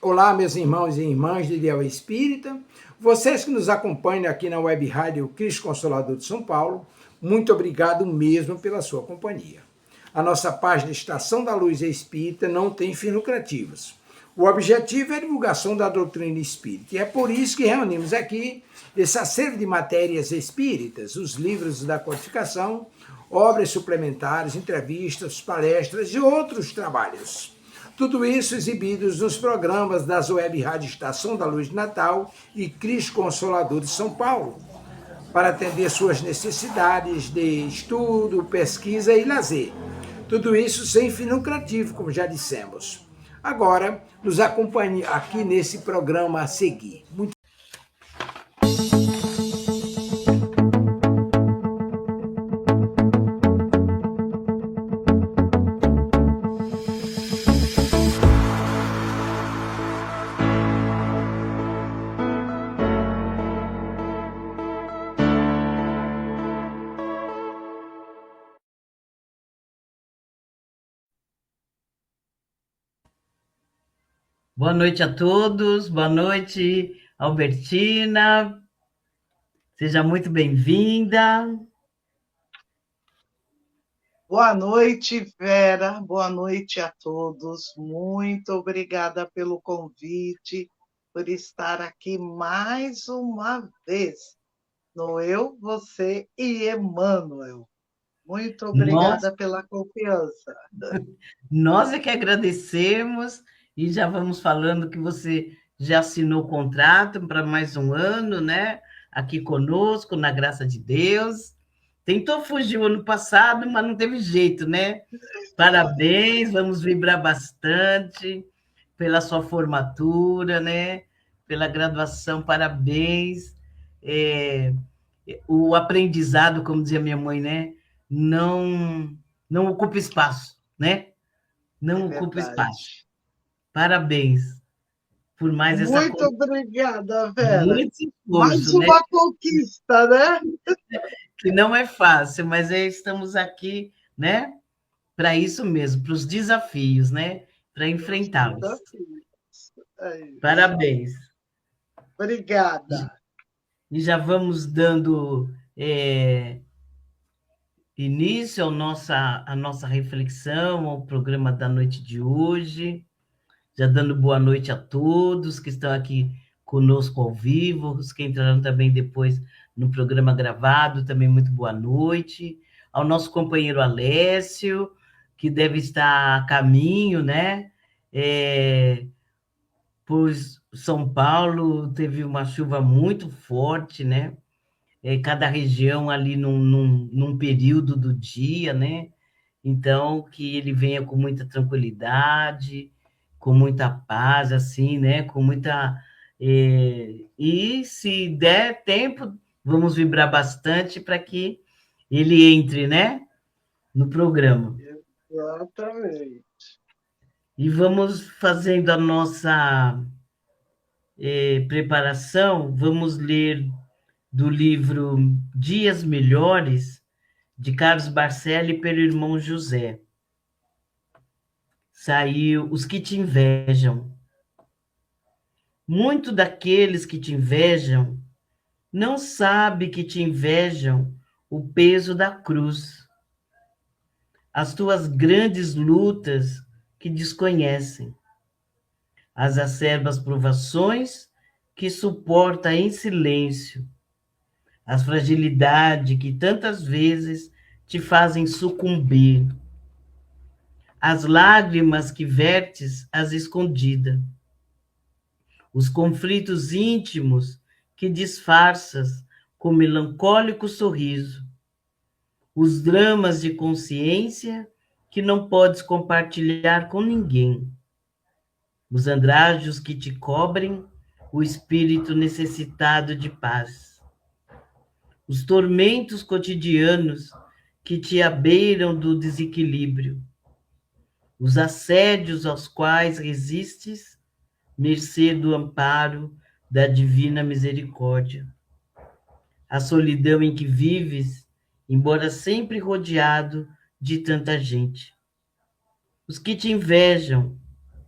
Olá, meus irmãos e irmãs de Ideal Espírita, vocês que nos acompanham aqui na Web Rádio Cristo Consolador de São Paulo, muito obrigado mesmo pela sua companhia. A nossa página Estação da Luz Espírita não tem fins lucrativos. O objetivo é a divulgação da doutrina espírita, e é por isso que reunimos aqui esse acervo de matérias espíritas, os livros da codificação, obras suplementares, entrevistas, palestras e outros trabalhos. Tudo isso exibidos nos programas das Web Rádio Estação da Luz de Natal e Cristo Consolador de São Paulo, para atender suas necessidades de estudo, pesquisa e lazer. Tudo isso sem fim lucrativo, como já dissemos. Agora, nos acompanhe aqui nesse programa a seguir. Boa noite a todos, boa noite, Albertina, seja muito bem-vinda. Boa noite, Vera, boa noite a todos, muito obrigada pelo convite, por estar aqui mais uma vez, no Eu, Você e Emmanuel. Muito obrigada pela confiança. Nós é que agradecemos e já vamos falando que você já assinou o contrato para mais um ano, né? Aqui conosco, na graça de Deus. Tentou fugir o ano passado, mas não teve jeito, né? Parabéns, vamos vibrar bastante pela sua formatura, né? Pela graduação, parabéns. O aprendizado, como dizia minha mãe, né? Não ocupa espaço, né? Não ocupa espaço. Parabéns por mais essa Muito obrigada, Vera. muito esforço, mais uma conquista, né? Que não é fácil, mas estamos aqui, né? Para isso mesmo, para os desafios, né? Para enfrentá-los. Parabéns. Obrigada. E já vamos dando início à nossa reflexão, ao programa da noite de hoje. Já dando boa noite a todos que estão aqui conosco ao vivo, os que entraram também depois no programa gravado, também muito boa noite. Ao nosso companheiro Alessio, que deve estar a caminho, né? Pois São Paulo teve uma chuva muito forte, né? Cada região ali num período do dia, né? Então, que ele venha com muita tranquilidade, com muita paz, assim, né? Com muita... E se der tempo, vamos vibrar bastante para que ele entre, né? No programa. Exatamente. E vamos fazendo a nossa preparação, vamos ler do livro Dias Melhores, de Carlos Barcelli, pelo irmão José. Saiu Os que te invejam. Muito daqueles que te invejam não sabe que te invejam o peso da cruz, as tuas grandes lutas que desconhecem, as acerbas provações que suporta em silêncio, as fragilidades que tantas vezes te fazem sucumbir, as lágrimas que vertes às escondidas, os conflitos íntimos que disfarças com melancólico sorriso, os dramas de consciência que não podes compartilhar com ninguém, os andrajos que te cobrem o espírito necessitado de paz, os tormentos cotidianos que te abeiram do desequilíbrio, os assédios aos quais resistes, mercê do amparo da divina misericórdia, a solidão em que vives, embora sempre rodeado de tanta gente. Os que te invejam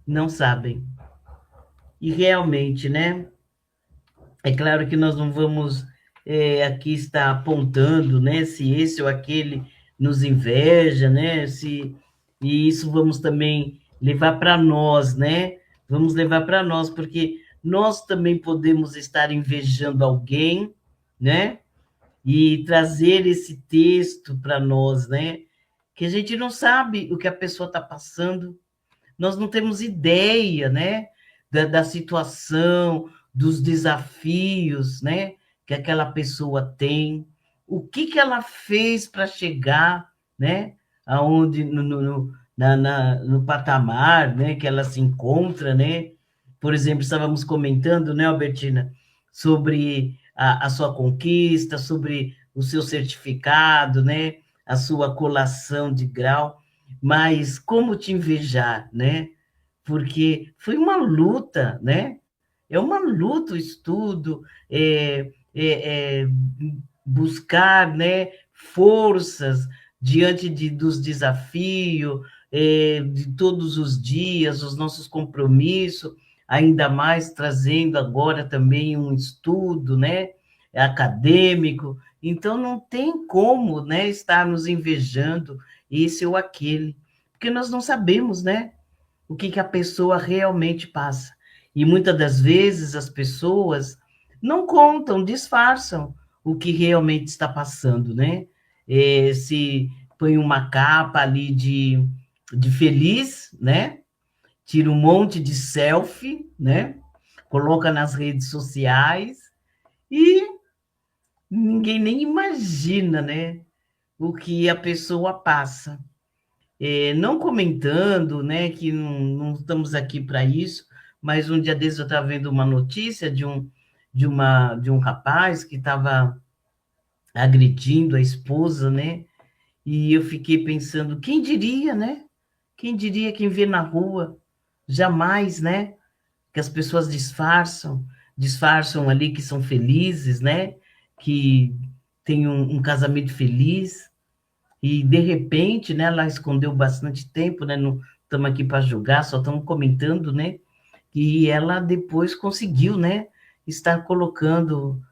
não sabem. E realmente, né? É claro que nós não vamos aqui estar apontando, né, se esse ou aquele nos inveja, né, e isso vamos também levar para nós, né? Vamos levar para nós, porque nós também podemos estar invejando alguém, né? E trazer esse texto para nós, né? Que a gente não sabe o que a pessoa está passando, nós não temos ideia, né, da situação, dos desafios, né, que aquela pessoa tem, o que ela fez para chegar, né, aonde no patamar, né, que ela se encontra, né? Por exemplo, estávamos comentando, né, Albertina, sobre a sua conquista, sobre o seu certificado, né, a sua colação de grau, mas como te invejar, né? Porque foi uma luta, né? É uma luta o estudo, buscar, né, forças diante dos desafios, de todos os dias, os nossos compromissos, ainda mais trazendo agora também um estudo, né, acadêmico. Então, não tem como, né, estar nos invejando esse ou aquele, porque nós não sabemos, né, o que a pessoa realmente passa. E muitas das vezes as pessoas não contam, disfarçam o que realmente está passando, né? Se põe uma capa ali de feliz, né? Tira um monte de selfie, né? Coloca nas redes sociais e ninguém nem imagina, né? O que a pessoa passa. Não comentando, né, que não estamos aqui para isso, mas um dia desses eu estava vendo uma notícia de um rapaz que estava agredindo a esposa, né? E eu fiquei pensando, quem diria, né? Quem diria, quem vê na rua, jamais, né? Que as pessoas disfarçam ali que são felizes, né? Que tem um casamento feliz, e, de repente, né, ela escondeu bastante tempo, né? Não estamos aqui para julgar, só estamos comentando, né? E ela depois conseguiu, né? Estar colocando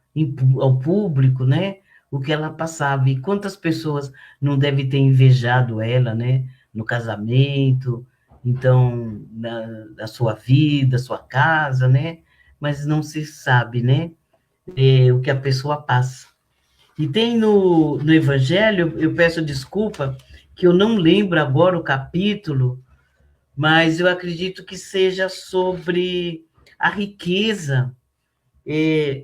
ao público, né? O que ela passava. E quantas pessoas não devem ter invejado ela, né? No casamento, então, na sua vida, sua casa, né? Mas não se sabe, né? O que a pessoa passa. E tem no Evangelho, eu peço desculpa, que eu não lembro agora o capítulo, mas eu acredito que seja sobre a riqueza.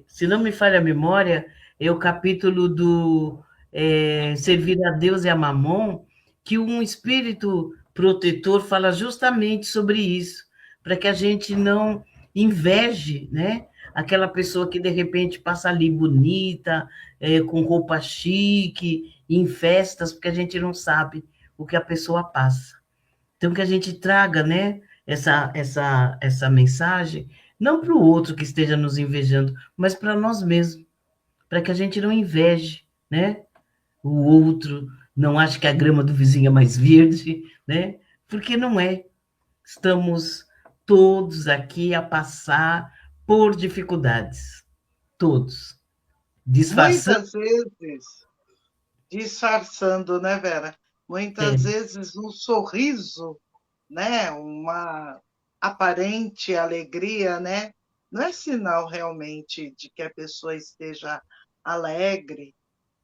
Se não me falha a memória, é o capítulo do Servir a Deus e a Mamon, que um espírito protetor fala justamente sobre isso, para que a gente não inveje, né? Aquela pessoa que de repente passa ali bonita, com roupa chique, em festas, porque a gente não sabe o que a pessoa passa. Então, que a gente traga, né, essa mensagem, não para o outro que esteja nos invejando, mas para nós mesmos, para que a gente não inveje, né, o outro, não ache que a grama do vizinho é mais verde, né, porque não é. Estamos todos aqui a passar por dificuldades, todos, disfarçando. Muitas vezes disfarçando, né, Vera? Muitas vezes um sorriso, né, uma aparente alegria, né, não é sinal realmente de que a pessoa esteja alegre,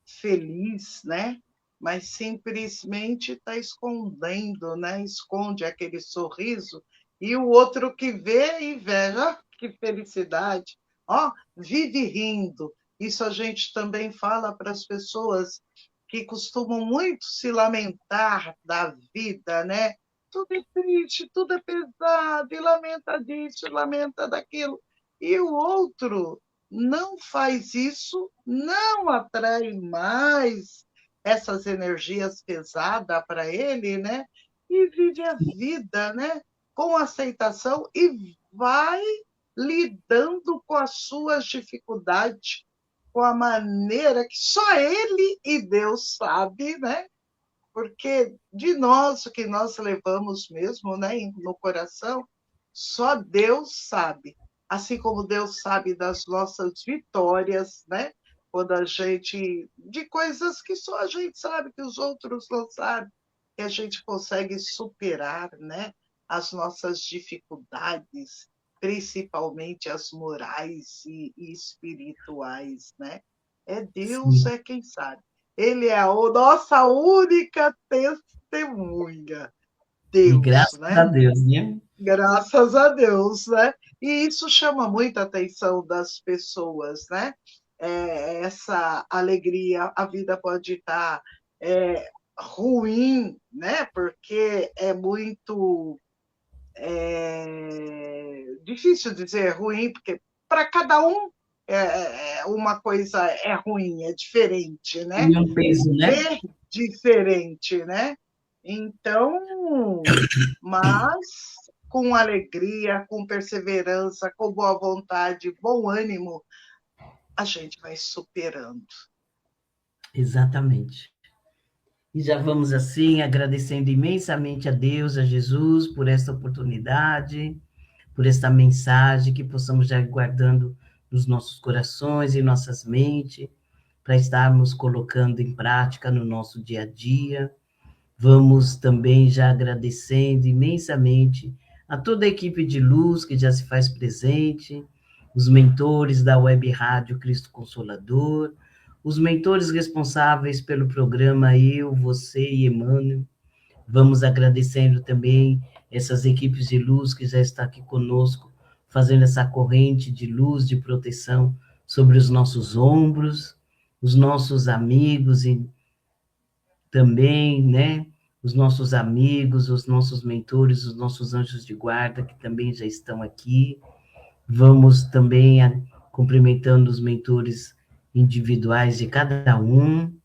feliz, né? Mas simplesmente está escondendo, né? Esconde aquele sorriso e o outro que vê inveja, ah, que felicidade, ó, vive rindo. Isso a gente também fala para as pessoas que costumam muito se lamentar da vida, né? Tudo é triste, tudo é pesado, e lamenta disso, lamenta daquilo. E o outro não faz isso, não atrai mais essas energias pesadas para ele, né? E vive a vida, né? Com aceitação e vai lidando com as suas dificuldades, com a maneira que só ele e Deus sabe, né? Porque de nós, o que nós levamos mesmo, né, no coração, só Deus sabe. assim como Deus sabe das nossas vitórias, né? Quando a gente, de coisas que só a gente sabe, que os outros não sabem, que a gente consegue superar, né? As nossas dificuldades, principalmente as morais e espirituais, né? É Deus Sim. é quem sabe. Ele é a nossa única testemunha, E Deus, graças a né? Deus, né? Graças a Deus, né? E isso chama muita atenção das pessoas, né? Essa alegria, a vida pode estar ruim, né? Porque é muito difícil dizer ruim, porque para cada um uma coisa é ruim, é diferente, né? E um peso, né? É diferente, né? Então, mas com alegria, com perseverança, com boa vontade, bom ânimo, a gente vai superando. Exatamente. E já vamos assim agradecendo imensamente a Deus, a Jesus, por esta oportunidade, por esta mensagem, que possamos já ir guardando nos nossos corações e nossas mentes, para estarmos colocando em prática no nosso dia a dia. Vamos também já agradecendo imensamente a toda a equipe de luz que já se faz presente, os mentores da Web Rádio Cristo Consolador, os mentores responsáveis pelo programa Eu, Você e Emmanuel. Vamos agradecendo também essas equipes de luz que já estão aqui conosco, fazendo essa corrente de luz, de proteção sobre os nossos ombros, os nossos amigos e também, né? Os nossos amigos, os nossos mentores, os nossos anjos de guarda, que também já estão aqui. Vamos também cumprimentando os mentores individuais de cada um.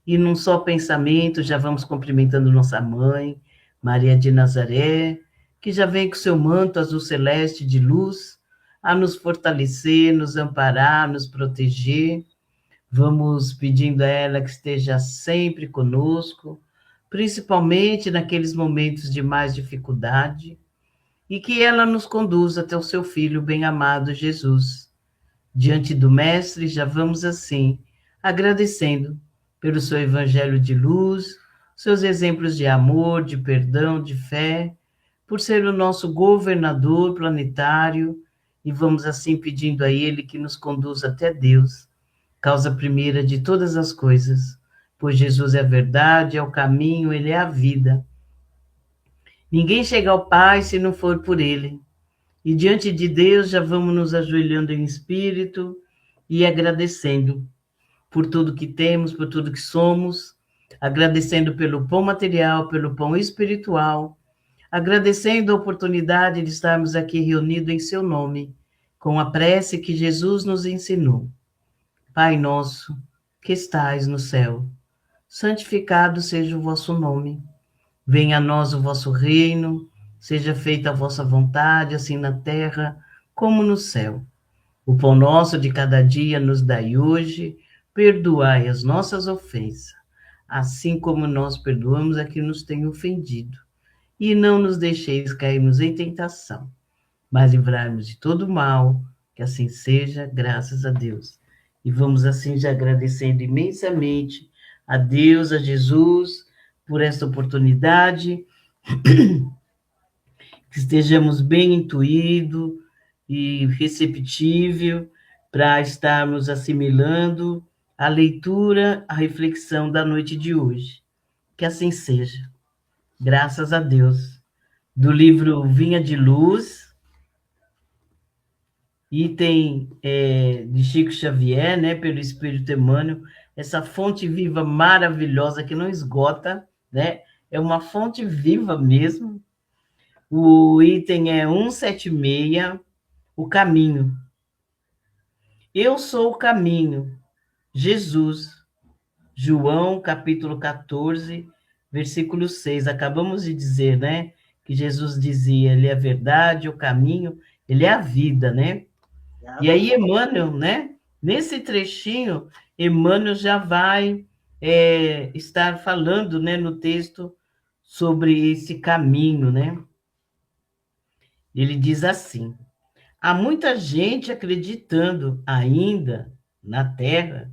E num só pensamento, já vamos cumprimentando nossa mãe, Maria de Nazaré, que já vem com seu manto azul celeste de luz a nos fortalecer, nos amparar, nos proteger. Vamos pedindo a ela que esteja sempre conosco, principalmente naqueles momentos de mais dificuldade, e que ela nos conduza até o seu Filho bem-amado Jesus. Diante do Mestre, já vamos assim, agradecendo pelo seu evangelho de luz, seus exemplos de amor, de perdão, de fé, por ser o nosso governador planetário, e vamos assim pedindo a ele que nos conduza até Deus, causa primeira de todas as coisas, pois Jesus é a verdade, é o caminho, ele é a vida. Ninguém chega ao Pai se não for por ele. E diante de Deus já vamos nos ajoelhando em espírito e agradecendo por tudo que temos, por tudo que somos, agradecendo pelo pão material, pelo pão espiritual, agradecendo a oportunidade de estarmos aqui reunidos em seu nome, com a prece que Jesus nos ensinou. Pai nosso, que estais no céu, santificado seja o vosso nome. Venha a nós o vosso reino, seja feita a vossa vontade, assim na terra como no céu. O pão nosso de cada dia nos dai hoje, perdoai as nossas ofensas, assim como nós perdoamos a quem nos tem ofendido. E não nos deixeis cairmos em tentação, mas livrai-nos de todo mal, que assim seja, graças a Deus. E vamos assim já agradecendo imensamente a Deus, a Jesus, por esta oportunidade, que estejamos bem intuídos e receptível para estarmos assimilando a leitura, a reflexão da noite de hoje. Que assim seja. Graças a Deus. Do livro Vinha de Luz, item de Chico Xavier, né, pelo Espírito Emmanuel, essa fonte viva maravilhosa que não esgota, né? É uma fonte viva mesmo. O item é 176, o caminho. Eu sou o caminho, Jesus. João, capítulo 14, versículo 6. Acabamos de dizer, né, que Jesus dizia, ele é a verdade, o caminho, ele é a vida, né? E aí, Emmanuel, né? Nesse trechinho, Emmanuel já vai estar falando, né, no texto sobre esse caminho, né? Ele diz assim: há muita gente acreditando ainda na Terra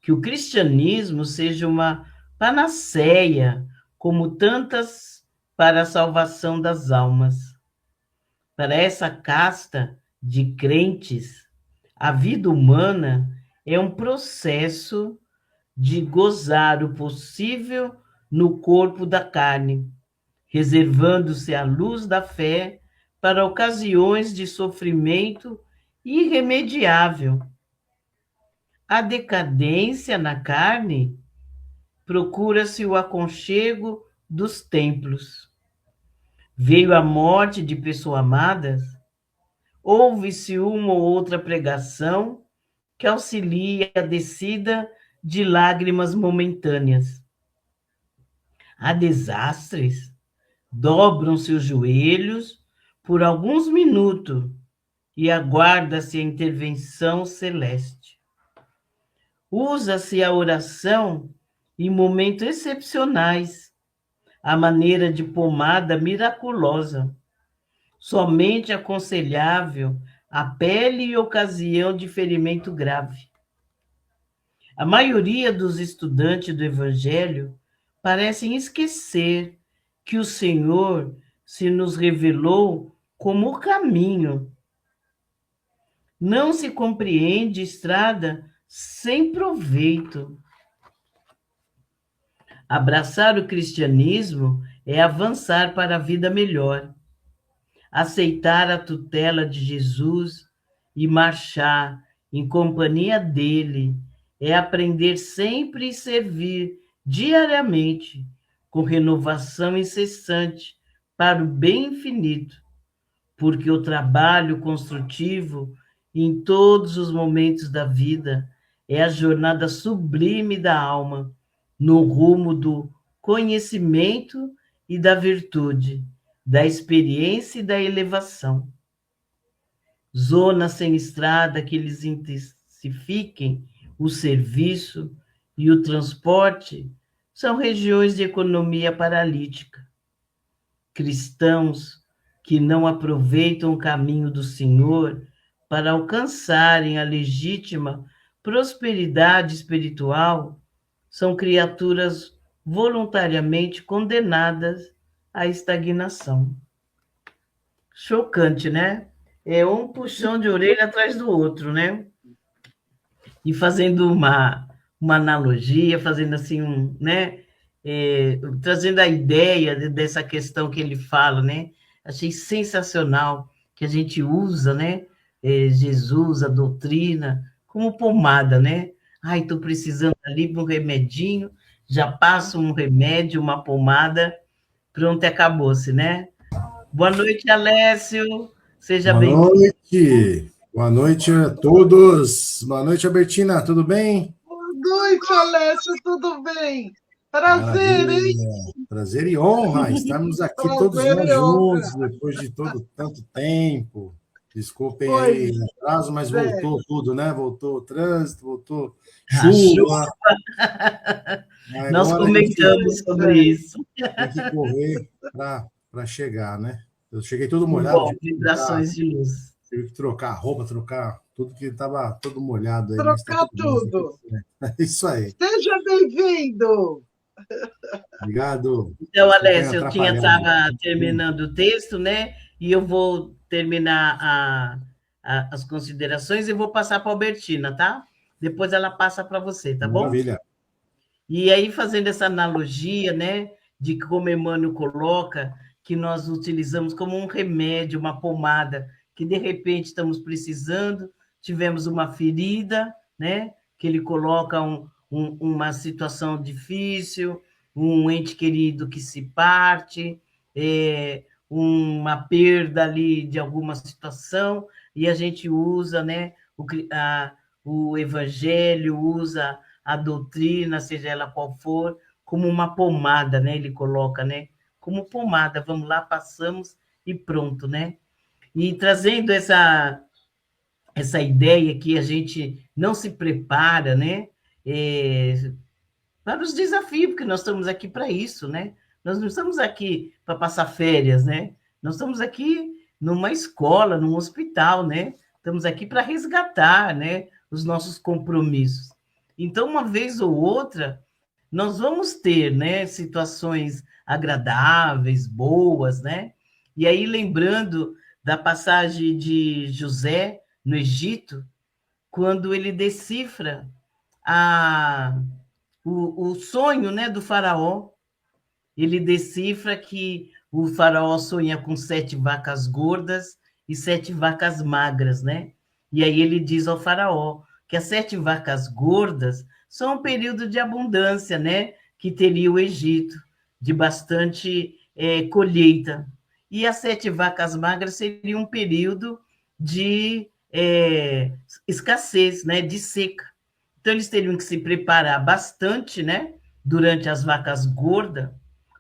que o cristianismo seja uma panaceia, como tantas para a salvação das almas. Para essa casta de crentes, a vida humana é um processo de gozar o possível no corpo da carne, reservando-se a luz da fé para ocasiões de sofrimento irremediável. A decadência na carne procura-se o aconchego dos templos. Veio a morte de pessoas amadas, ouve-se uma ou outra pregação que auxilia a descida de lágrimas momentâneas. Há desastres, dobram-se os joelhos por alguns minutos e aguarda-se a intervenção celeste. Usa-se a oração em momentos excepcionais, à maneira de pomada miraculosa, somente aconselhável à pele e ocasião de ferimento grave. A maioria dos estudantes do Evangelho parecem esquecer que o Senhor se nos revelou como o caminho. Não se compreende estrada sem proveito. Abraçar o cristianismo é avançar para a vida melhor. Aceitar a tutela de Jesus e marchar em companhia dele é aprender sempre e servir diariamente, com renovação incessante, para o bem infinito, porque o trabalho construtivo em todos os momentos da vida é a jornada sublime da alma, no rumo do conhecimento e da virtude, da experiência e da elevação. Zonas sem estrada que lhes intensifiquem o serviço e o transporte são regiões de economia paralítica. Cristãos que não aproveitam o caminho do Senhor para alcançarem a legítima prosperidade espiritual são criaturas voluntariamente condenadas à estagnação. Chocante, né? É um puxão de orelha atrás do outro, né? E fazendo uma analogia, fazendo assim, né? Trazendo a ideia dessa questão que ele fala, né? Achei sensacional que a gente usa, né? Jesus, a doutrina, como pomada, né? Ai, estou precisando ali de um remedinho, já passo um remédio, uma pomada, pronto, acabou-se, né? Boa noite, Alessio. Seja Boa bem-vindo. noite. Boa noite a todos. Boa noite, Albertina. Tudo bem? Boa noite, Alessio, tudo bem? Prazer, hein? Maravilha. Prazer e honra estarmos aqui todos Prazer nós e honra. juntos, depois de tanto tempo. Desculpem aí Pois o atraso, mas é. voltou tudo, né? Voltou o trânsito, voltou A chuva. Nós Agora a gente comentamos sobre isso. tem que correr para chegar, né? Eu cheguei todo Que molhado, bom, vibrações de luz. tive que trocar a roupa, trocar tudo que estava todo molhado aí, mas está Trocar tudo bem. tudo. É isso aí. Seja bem-vindo. Obrigado. Então, Desculpa Alessio, eu atrapalhar. estava terminando o texto, né? E eu vou terminar as considerações e vou passar para a Albertina, tá? Depois ela passa para você, tá bom? Maravilha. E aí, fazendo essa analogia, né, de como Emmanuel coloca, que nós utilizamos como um remédio, uma pomada, que de repente estamos precisando, tivemos uma ferida, né, que ele coloca uma situação difícil, um ente querido que se parte, uma perda ali de alguma situação, e a gente usa, né, o evangelho, usa a doutrina, seja ela qual for, como uma pomada, né? Ele coloca, né? Como pomada, vamos lá, passamos e pronto, né? E trazendo essa ideia que a gente não se prepara, né? Para os desafios, porque nós estamos aqui para isso, né? Nós não estamos aqui para passar férias, né? Nós estamos aqui, numa escola, num hospital, né? Estamos aqui para resgatar, né, os nossos compromissos. Então, uma vez ou outra, nós vamos ter, né, situações agradáveis, boas, né? E aí, lembrando da passagem de José no Egito, quando ele decifra a, o sonho, né, do faraó, ele decifra que o faraó sonha com 7 vacas gordas e 7 vacas magras, né? E aí ele diz ao faraó que as 7 vacas gordas são um período de abundância, né? Que teria o Egito, de bastante colheita. E as 7 vacas magras seria um período de escassez, né? De seca. Então eles teriam que se preparar bastante, né? Durante as vacas gordas,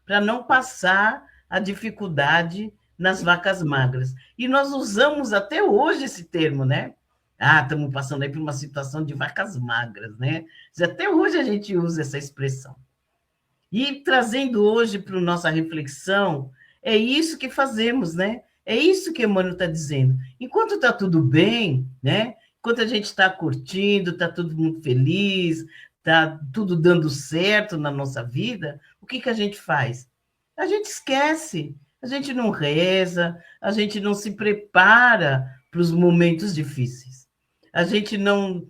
para não passar a dificuldade nas vacas magras. E nós usamos até hoje esse termo, né? Ah, estamos passando aí por uma situação de vacas magras, né? Até hoje a gente usa essa expressão. E trazendo hoje para a nossa reflexão, é isso que fazemos, né? É isso que Emmanuel está dizendo. Enquanto está tudo bem, né? Enquanto a gente está curtindo, está todo mundo feliz, está tudo dando certo na nossa vida, o que, que a gente faz? A gente esquece, a gente não reza, a gente não se prepara para os momentos difíceis. A gente não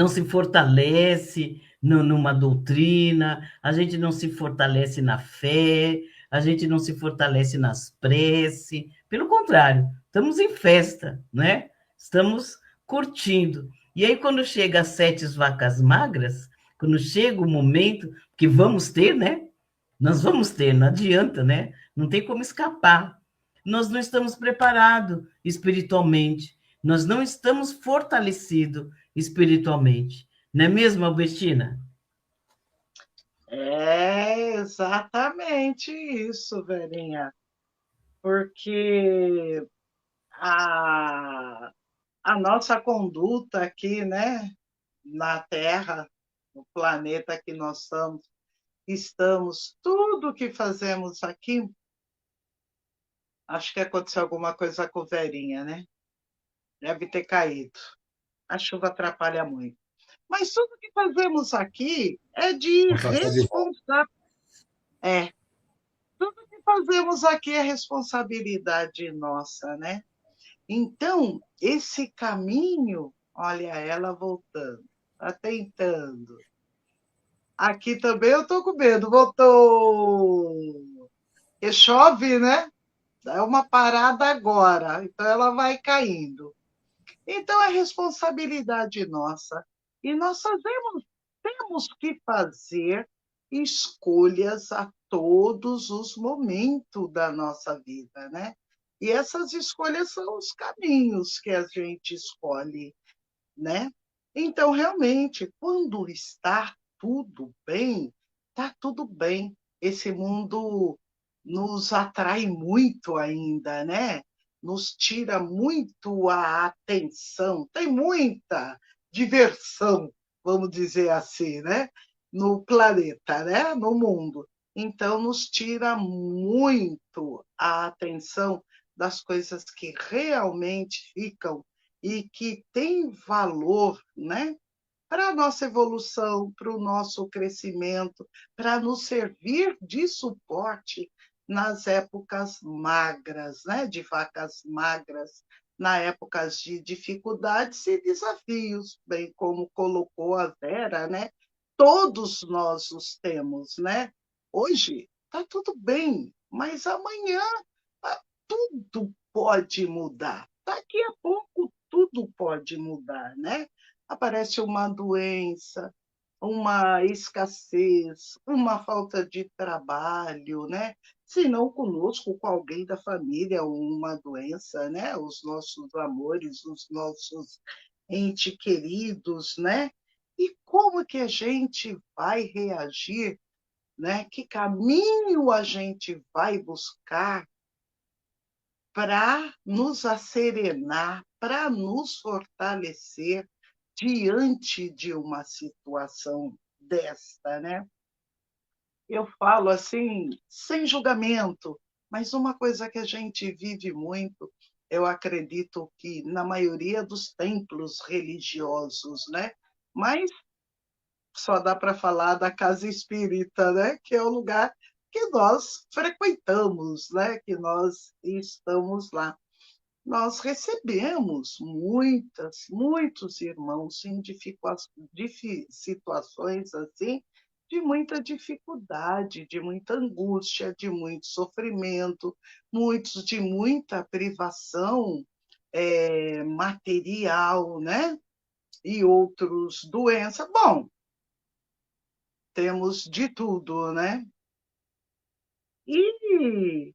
se fortalece numa doutrina, a gente não se fortalece na fé, a gente não se fortalece nas preces. Pelo contrário, estamos em festa, né? Estamos curtindo. E aí, quando chega as 7 vacas magras, quando chega o momento que vamos ter, né? Nós vamos ter, não adianta, né? Não tem como escapar. Nós não estamos preparados espiritualmente, nós não estamos fortalecidos espiritualmente. Não é mesmo, Albertina? É exatamente isso, Verinha, porque a, a nossa conduta aqui, né, na Terra, no planeta que nós estamos, tudo que fazemos aqui, acho que aconteceu alguma coisa com Verinha, né? Deve ter caído. A chuva atrapalha muito. Mas tudo que fazemos aqui é de Tá de volta. responsabilidade. É, tudo que fazemos aqui é responsabilidade nossa, né? Então, esse caminho, olha ela voltando, tá tentando. Aqui também eu tô com medo, voltou. E chove, né? É uma parada agora, então ela vai caindo. Então é responsabilidade nossa. E nós temos que fazer escolhas a todos os momentos da nossa vida, né? E essas escolhas são os caminhos que a gente escolhe, né? Então, realmente, quando está tudo bem, está tudo bem. Esse mundo nos atrai muito ainda, né? Nos tira muito a atenção. Tem muita diversão, vamos dizer assim, né? No planeta, né? No mundo. Então, nos tira muito a atenção das coisas que realmente ficam e que tem valor, né? Para a nossa evolução, para o nosso crescimento, para nos servir de suporte nas épocas magras, né? De vacas magras, na épocas de dificuldades e desafios, bem como colocou a Vera, né? Todos nós os temos, né? Hoje está tudo bem, mas amanhã tudo pode mudar. Daqui a pouco tudo pode mudar, né? Aparece uma doença, uma escassez, uma falta de trabalho, né? Se não conosco, com alguém da família, uma doença, né? Os nossos amores, os nossos entes queridos, né? E como que a gente vai reagir, né? Que caminho a gente vai buscar para nos acerenar, para nos fortalecer diante de uma situação desta, né? Eu falo assim, sem julgamento, Mas uma coisa que a gente vive muito, eu acredito que na maioria dos templos religiosos, né? Mas só dá para falar da casa espírita, né? Que é o lugar que nós frequentamos, né? Que nós estamos lá. Nós recebemos muitos irmãos em situações assim, de muita dificuldade, de muita angústia, de muito sofrimento, muitos de muita privação material, né? E outros doença. Bom, temos de tudo, né? E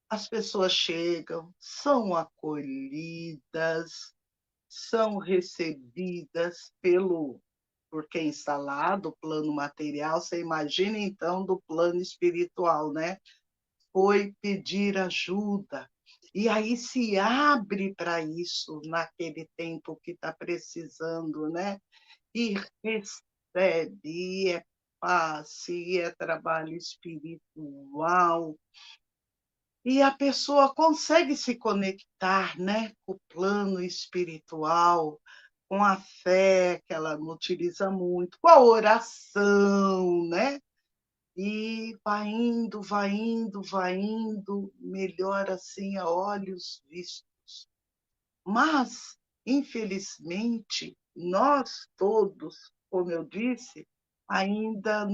as pessoas chegam, são acolhidas, são recebidas por quem está lá, do plano material. Você imagina, então, do plano espiritual, né? Foi pedir ajuda. E aí se abre para isso naquele tempo que está precisando, né? E recebe, e é passe, e é trabalho espiritual, e a pessoa consegue se conectar, né, com o plano espiritual, com a fé, que ela não utiliza muito, com a oração, né? E vai indo, melhor assim a olhos vistos. Mas, infelizmente, nós todos, como eu disse, ainda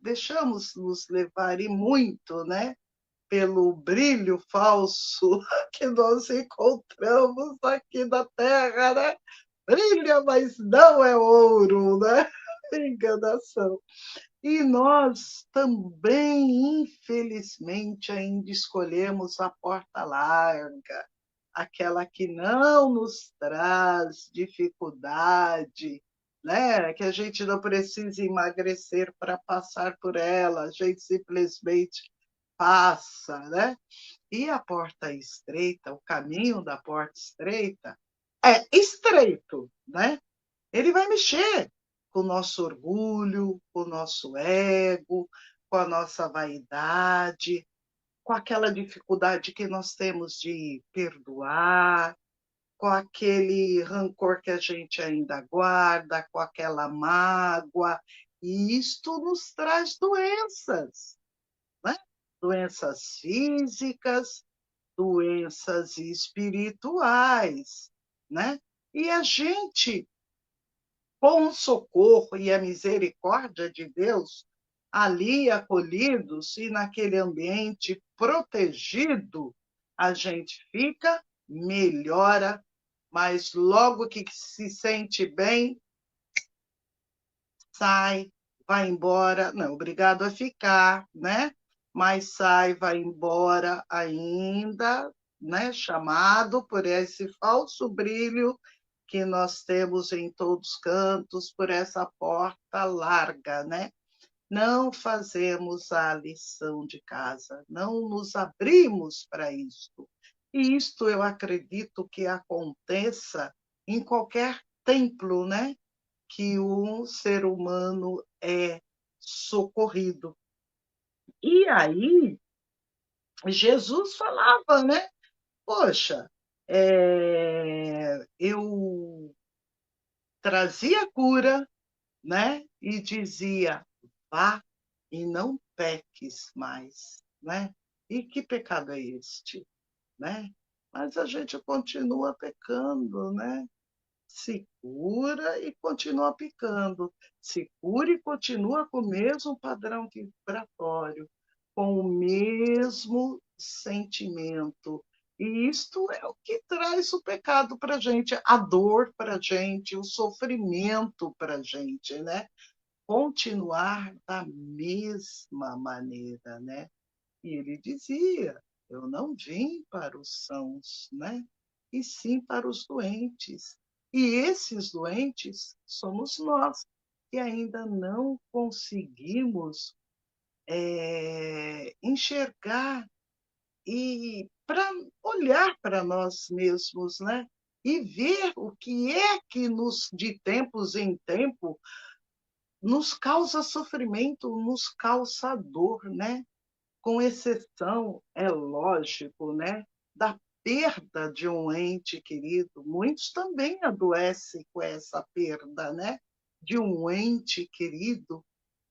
deixamos nos levar e muito, né? Pelo brilho falso que nós encontramos aqui na Terra, né? Brilha, mas não é ouro, né? Enganação. E nós também, infelizmente, ainda escolhemos a porta larga, aquela que não nos traz dificuldade, né? Que a gente não precisa emagrecer para passar por ela, a gente simplesmente passa, né? E a porta estreita, o caminho da porta estreita é estreito, né? Ele vai mexer com o nosso orgulho, com o nosso ego, com a nossa vaidade, com aquela dificuldade que nós temos de perdoar, com aquele rancor que a gente ainda guarda, com aquela mágoa. E isto nos traz doenças, né? Doenças físicas, doenças espirituais, né? E a gente, com o socorro e a misericórdia de Deus, ali acolhidos e naquele ambiente protegido, a gente fica, melhora, mas logo que se sente bem, sai, vai embora, não, obrigado a ficar, né? Mas sai, vai embora ainda, né? Chamado por esse falso brilho que nós temos em todos os cantos, por essa porta larga, né? Não fazemos a lição de casa, não nos abrimos para isto. E isto eu acredito que aconteça em qualquer templo, né? Que um ser humano é socorrido. E aí, Jesus falava, né? Poxa, eu trazia cura, né? E dizia, vá e não peques mais, né? E que pecado é este, né? Mas a gente continua pecando, né? Se cura e continua picando, se cura e continua com o mesmo padrão vibratório, com o mesmo sentimento. E isto é o que traz o pecado para a gente, a dor para a gente, o sofrimento para a gente, né? Continuar da mesma maneira, né? E ele dizia: eu não vim para os sãos, né? E sim para os doentes. E esses doentes somos nós, que ainda não conseguimos enxergar e para olhar para nós mesmos, né? E ver o que é que de tempos em tempo nos causa sofrimento, nos causa dor, né? com exceção, é lógico, né, da perda de um ente querido. Muitos também adoecem com essa perda, né, de um ente querido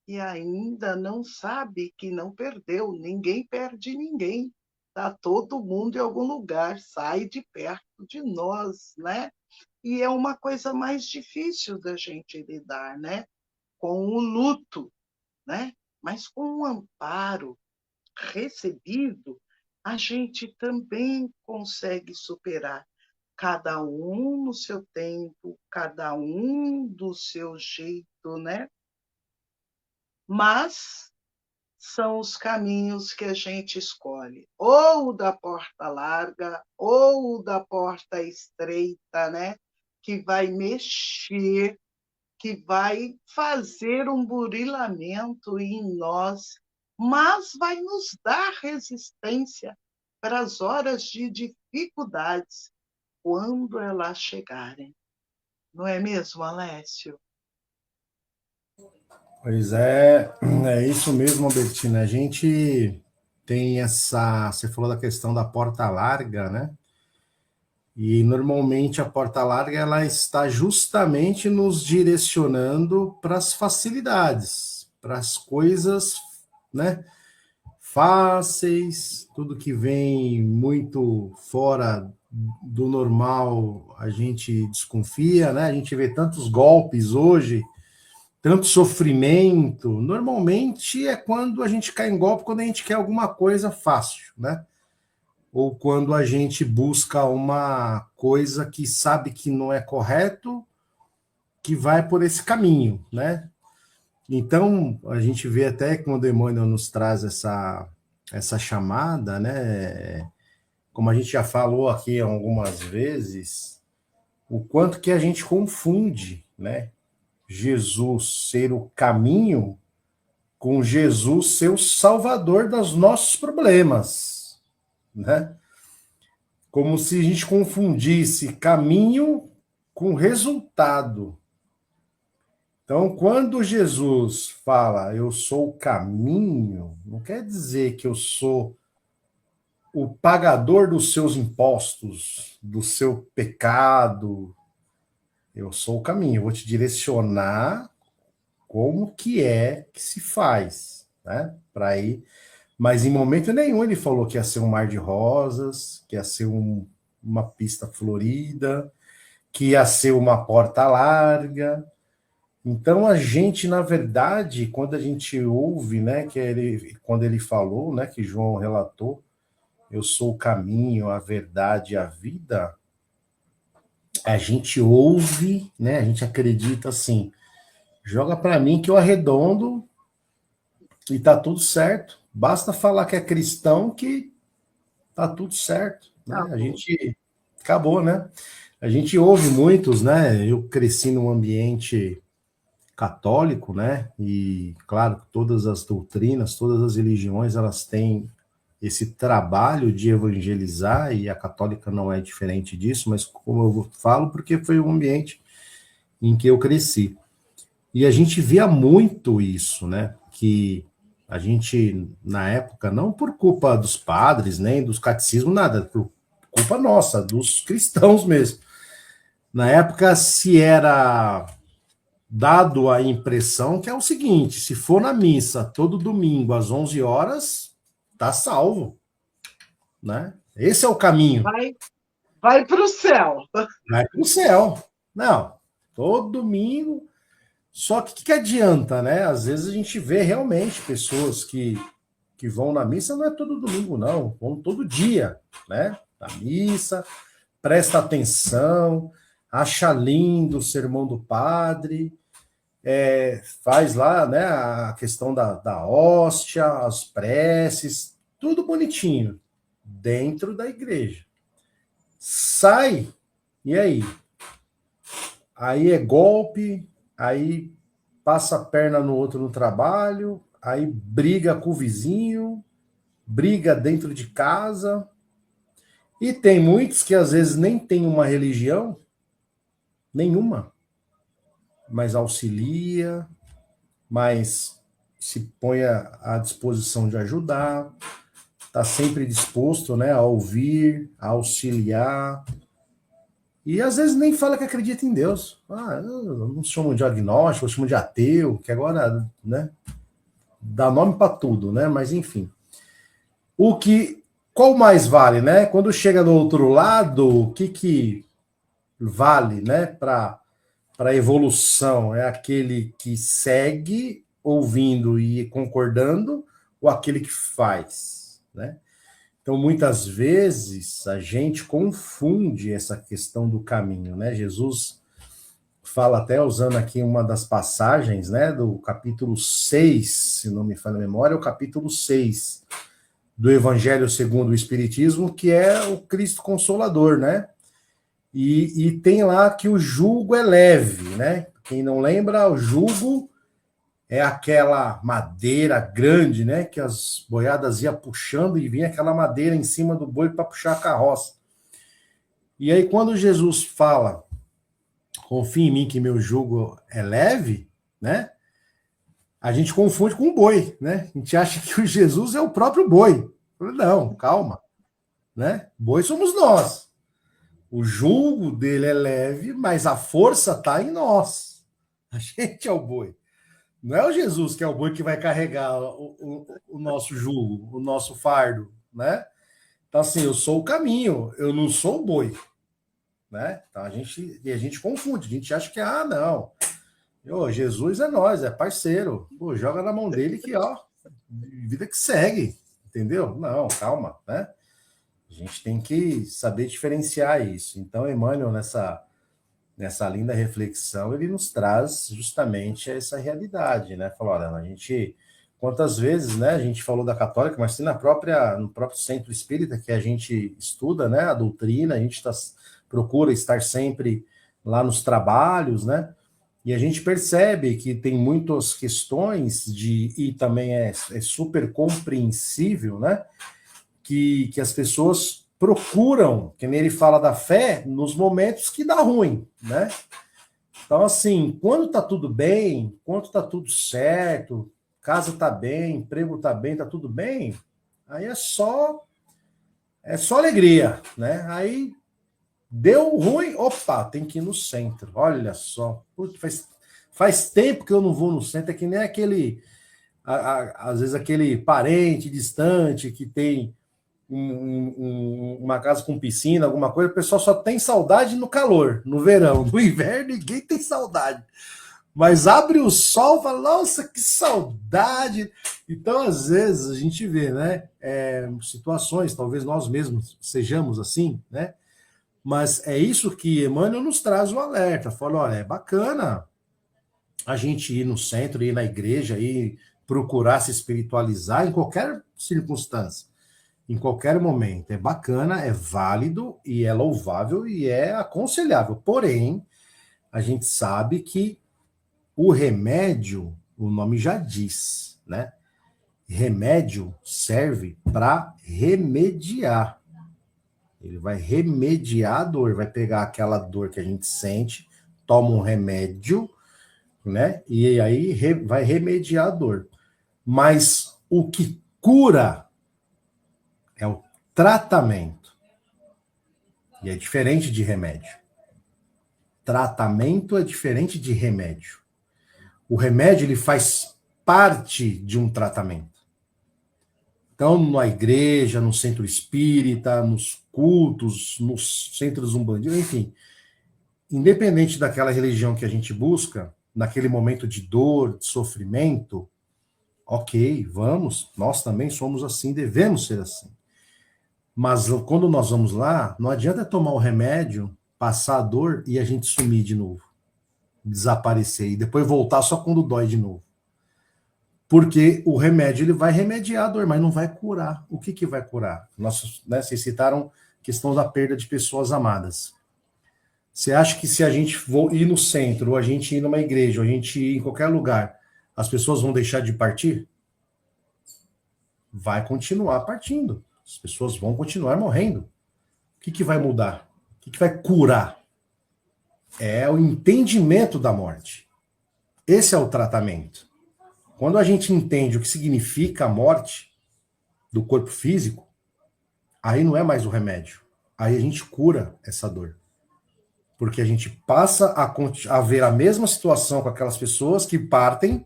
e ainda não sabe que não perdeu. Ninguém perde ninguém. Tá todo mundo em algum lugar, sai de perto de nós, né? E é uma coisa mais difícil da gente lidar, né? Com o luto, né? Mas com o amparo recebido, a gente também consegue superar, cada um no seu tempo, cada um do seu jeito, né? Mas são os caminhos que a gente escolhe, ou o da porta larga, ou o da porta estreita, né? Que vai mexer, que vai fazer um burilamento em nós, mas vai nos dar resistência para as horas de dificuldades, quando elas chegarem. Não é mesmo, Alessio? Pois é isso mesmo, Albertina. A gente tem essa. Você falou da questão da porta larga, né? E normalmente a porta larga ela está justamente nos direcionando para as facilidades, para as coisas, né? Fáceis, tudo que vem muito fora do normal, a gente desconfia, né? A gente vê tantos golpes hoje, tanto sofrimento. Normalmente é quando a gente cai em golpe, quando a gente quer alguma coisa fácil, né? Ou quando a gente busca uma coisa que sabe que não é correto, que vai por esse caminho, né? Então, a gente vê até que o demônio nos traz essa chamada, né? Como a gente já falou aqui algumas vezes, o quanto que a gente confunde, né? Jesus ser o caminho com Jesus ser o salvador dos nossos problemas, né? Como se a gente confundisse caminho com resultado. Então, quando Jesus fala, eu sou o caminho, não quer dizer que eu sou o pagador dos seus impostos, do seu pecado. Eu sou o caminho, eu vou te direcionar como que é que se faz, né? Para ir. Mas em momento nenhum ele falou que ia ser um mar de rosas, que ia ser uma pista florida, que ia ser uma porta larga. Então a gente, na verdade, quando a gente ouve, né, quando ele falou, né, que João relatou, eu sou o caminho, a verdade e a vida, a gente ouve, né, a gente acredita assim, joga para mim que eu arredondo e tá tudo certo. Basta falar que é cristão que tá tudo certo, né? A Acabou. gente acabou, né? A gente ouve muitos, né? Eu cresci num ambiente católico, né? E claro, todas as doutrinas, todas as religiões, elas têm esse trabalho de evangelizar e a católica não é diferente disso, mas como eu falo, porque foi um ambiente em que eu cresci. E a gente via muito isso, né? Que a gente, na época, não por culpa dos padres, nem dos catecismos, nada, por culpa nossa, dos cristãos mesmo. Na época, se era dado a impressão que é o seguinte, se for na missa todo domingo às 11 horas, tá salvo, né? Esse é o caminho. Vai para o céu. Vai para o céu. Não, todo domingo. Só que o que adianta, né? Às vezes a gente vê realmente pessoas que vão na missa, não é todo domingo, não, vão todo dia, né? Na missa, presta atenção, acha lindo o sermão do padre, faz lá, né, a questão da hóstia, as preces, tudo bonitinho, dentro da igreja. Sai, e aí? Aí é golpe, aí passa a perna no outro no trabalho, aí briga com o vizinho, briga dentro de casa. E tem muitos que às vezes nem tem uma religião, nenhuma, mas auxilia, mas se põe à disposição de ajudar, está sempre disposto, né, a ouvir, a auxiliar, e às vezes nem fala que acredita em Deus. Eu não chamo de agnóstico, eu chamo de ateu, que agora, né, dá nome para tudo, né, mas enfim. Qual mais vale, né? Quando chega do outro lado, o que vale, né, para a evolução? É aquele que segue, ouvindo e concordando, ou aquele que faz, né? Então, muitas vezes, a gente confunde essa questão do caminho, né? Jesus fala, até usando aqui uma das passagens, né, do capítulo 6, se não me falha a memória, o capítulo 6 do Evangelho segundo o Espiritismo, que é o Cristo Consolador, né? E tem lá que o jugo é leve, né? Quem não lembra, o jugo é aquela madeira grande, né? Que as boiadas iam puxando e vinha aquela madeira em cima do boi para puxar a carroça. E aí, quando Jesus fala, confia em mim que meu jugo é leve, né? A gente confunde com o boi, né? A gente acha que o Jesus é o próprio boi. Não, calma, né? Boi somos nós. O jugo dele é leve, mas a força está em nós. A gente é o boi. Não é o Jesus que é o boi que vai carregar o nosso jugo, o nosso fardo, né? Então, assim, eu sou o caminho, eu não sou o boi, né? Então, a gente confunde, a gente acha que, não, Jesus é nós, é parceiro. Pô, joga na mão dele que, vida que segue, entendeu? Não, calma, né? A gente tem que saber diferenciar isso. Então, Emmanuel, nessa linda reflexão, ele nos traz justamente essa realidade, né? Falou, olha, quantas vezes, né, a gente falou da católica, mas tem no próprio centro espírita que a gente estuda, né, a doutrina, a gente procura estar sempre lá nos trabalhos, né? E a gente percebe que tem muitas questões e também é super compreensível, né? Que as pessoas procuram, que nem ele fala da fé, nos momentos que dá ruim, né? Então, assim, quando tá tudo bem, quando tá tudo certo, casa tá bem, emprego tá bem, tá tudo bem, aí é só alegria, né? Aí deu ruim, opa, tem que ir no centro. Olha só, putz, faz tempo que eu não vou no centro, é que nem às vezes aquele parente distante que tem uma casa com piscina, alguma coisa, o pessoal só tem saudade no calor, no verão. No inverno, ninguém tem saudade. Mas abre o sol e fala, nossa, que saudade! Então, às vezes, a gente vê, né, situações, talvez nós mesmos sejamos assim, né? Mas é isso que Emmanuel nos traz o alerta. Fala, olha, é bacana a gente ir no centro, ir na igreja, ir procurar se espiritualizar em qualquer circunstância. Em qualquer momento. É bacana, é válido e é louvável e é aconselhável. Porém, a gente sabe que o remédio, o nome já diz, né? Remédio serve para remediar. Ele vai remediar a dor, vai pegar aquela dor que a gente sente, toma um remédio, né? E aí vai remediar a dor. Mas o que cura é o tratamento. E é diferente de remédio. Tratamento é diferente de remédio. O remédio, ele faz parte de um tratamento. Então, na igreja, no centro espírita, nos cultos, nos centros umbandistas, enfim, independente daquela religião que a gente busca, naquele momento de dor, de sofrimento, ok, vamos, nós também somos assim, devemos ser assim. Mas quando nós vamos lá, não adianta tomar o remédio, passar a dor e a gente sumir de novo, desaparecer e depois voltar só quando dói de novo. Porque o remédio ele vai remediar a dor, mas não vai curar. O que vai curar? Vocês citaram a questão da perda de pessoas amadas. Você acha que se a gente for ir no centro, ou a gente ir numa igreja, ou a gente ir em qualquer lugar, as pessoas vão deixar de partir? Vai continuar partindo. As pessoas vão continuar morrendo. O que vai mudar? O que vai curar? É o entendimento da morte. Esse é o tratamento. Quando a gente entende o que significa a morte do corpo físico, aí não é mais o remédio. Aí a gente cura essa dor. Porque a gente passa a ver a mesma situação com aquelas pessoas que partem,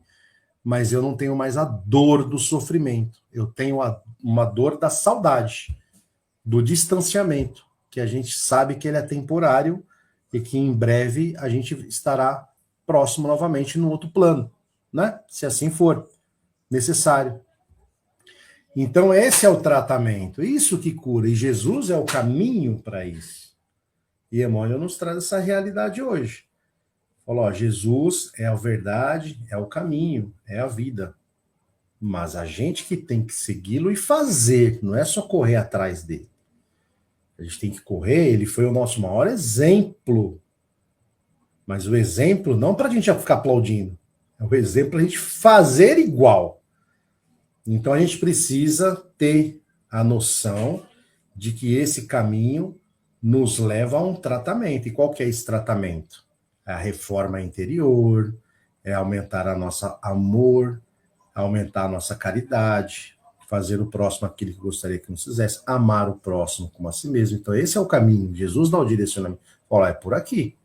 mas eu não tenho mais a dor do sofrimento. Eu tenho uma dor da saudade, do distanciamento, que a gente sabe que ele é temporário e que em breve a gente estará próximo novamente no outro plano, né? Se assim for necessário. Então esse é o tratamento, isso que cura, e Jesus é o caminho para isso. E Emmanuel nos traz essa realidade hoje. Falou, ó, Jesus é a verdade, é o caminho, é a vida. Mas a gente que tem que segui-lo e fazer, não é só correr atrás dele. A gente tem que correr, ele foi o nosso maior exemplo. Mas o exemplo não para a gente ficar aplaudindo, é o exemplo para a gente fazer igual. Então a gente precisa ter a noção de que esse caminho nos leva a um tratamento. E qual que é esse tratamento? É a reforma interior, é aumentar a nossa amor, aumentar a nossa caridade, fazer o próximo aquilo que gostaria que nos fizesse, amar o próximo como a si mesmo. Então esse é o caminho. Jesus dá o direcionamento. Olha, é por aqui.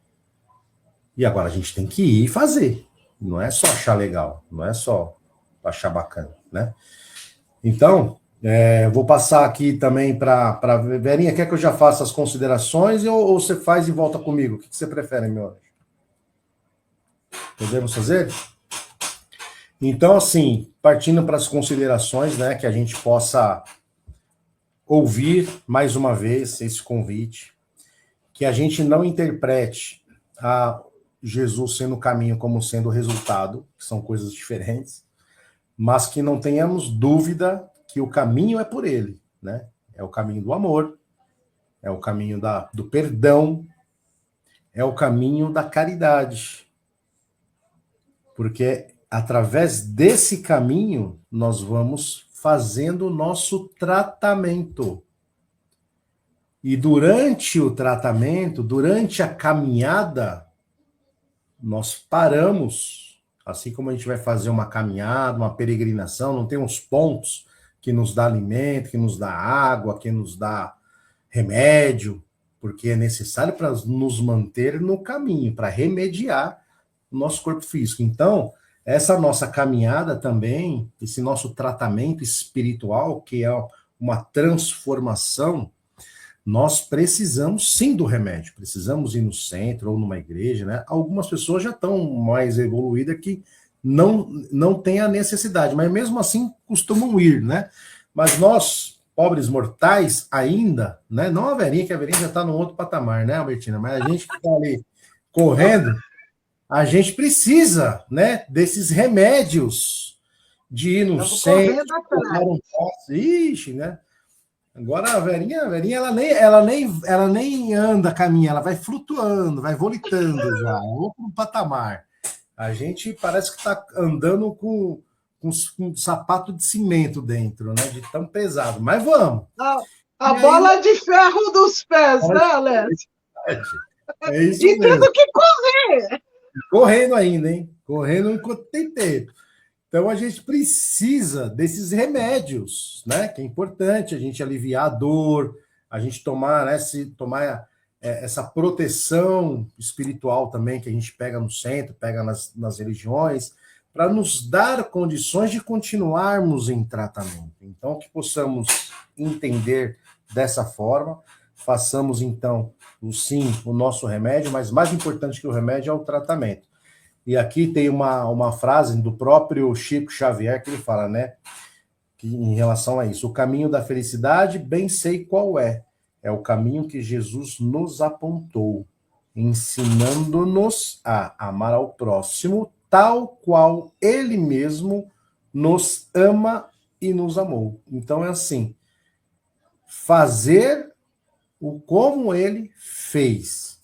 E agora a gente tem que ir e fazer. Não é só achar legal, não é só achar bacana, né? Então, vou passar aqui também para Verinha. Quer que eu já faça as considerações ou você faz e volta comigo? O que você prefere, meu anjo? Podemos fazer? Então, assim, partindo para as considerações, né, que a gente possa ouvir mais uma vez esse convite, que a gente não interprete a Jesus sendo o caminho como sendo o resultado, que são coisas diferentes, mas que não tenhamos dúvida que o caminho é por ele, né? É o caminho do amor, é o caminho do perdão, é o caminho da caridade. Porque através desse caminho nós vamos fazendo o nosso tratamento. E durante o tratamento, durante a caminhada, nós paramos, assim como a gente vai fazer uma caminhada, uma peregrinação, não tem uns pontos que nos dá alimento, que nos dá água, que nos dá remédio, porque é necessário para nos manter no caminho, para remediar o nosso corpo físico. Então, essa nossa caminhada também, esse nosso tratamento espiritual, que é uma transformação, nós precisamos sim do remédio, precisamos ir no centro ou numa igreja, né? Algumas pessoas já estão mais evoluídas que não têm a necessidade, mas mesmo assim costumam ir, né? Mas nós, pobres mortais, ainda, né? Não a Verinha, que a Verinha já está num outro patamar, né, Albertina? Mas a gente que está ali correndo, a gente precisa, né, desses remédios de ir no centro, tomar um passo, ixi, né? Agora a Verinha ela nem anda, caminha, ela vai flutuando, vai volitando já, é outro patamar. A gente parece que está andando com um sapato de cimento dentro, né? De tão pesado. Mas vamos. A bola de ferro dos pés, né, Alex? É isso e mesmo. tendo que correr. Correndo ainda, hein? Correndo enquanto tem tempo. Então a gente precisa desses remédios, né? Que é importante a gente aliviar a dor, a gente tomar, né? Tomar essa proteção espiritual também que a gente pega no centro, pega nas religiões, para nos dar condições de continuarmos em tratamento. Então, que possamos entender dessa forma, façamos então o nosso remédio, mas mais importante que o remédio é o tratamento. E aqui tem uma frase do próprio Chico Xavier que ele fala, né? Que em relação a isso, o caminho da felicidade, bem sei qual é. É o caminho que Jesus nos apontou, ensinando-nos a amar ao próximo, tal qual ele mesmo nos ama e nos amou. Então é assim, fazer o como ele fez.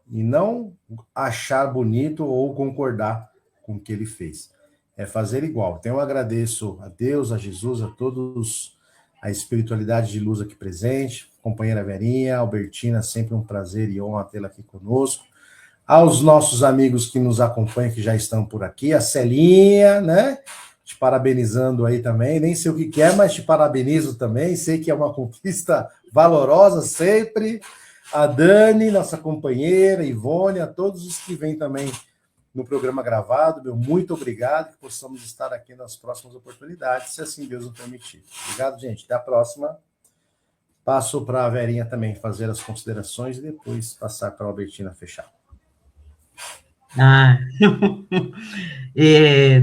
E não achar bonito ou concordar com o que ele fez. É fazer igual. Então eu agradeço a Deus, a Jesus, a todos, a espiritualidade de luz aqui presente, companheira Verinha, Albertina, sempre um prazer e honra tê-la aqui conosco. aos nossos amigos que nos acompanham, que já estão por aqui, a Celinha, né? Te parabenizando aí também, nem sei o que é, mas te parabenizo também, sei que é uma conquista valorosa sempre. A Dani, nossa companheira, Ivone, a todos os que vêm também no programa gravado, meu muito obrigado, que possamos estar aqui nas próximas oportunidades, se assim Deus nos permitir. Obrigado, gente. Até a próxima. Passo para a Verinha também fazer as considerações e depois passar para a Albertina fechar. Ah,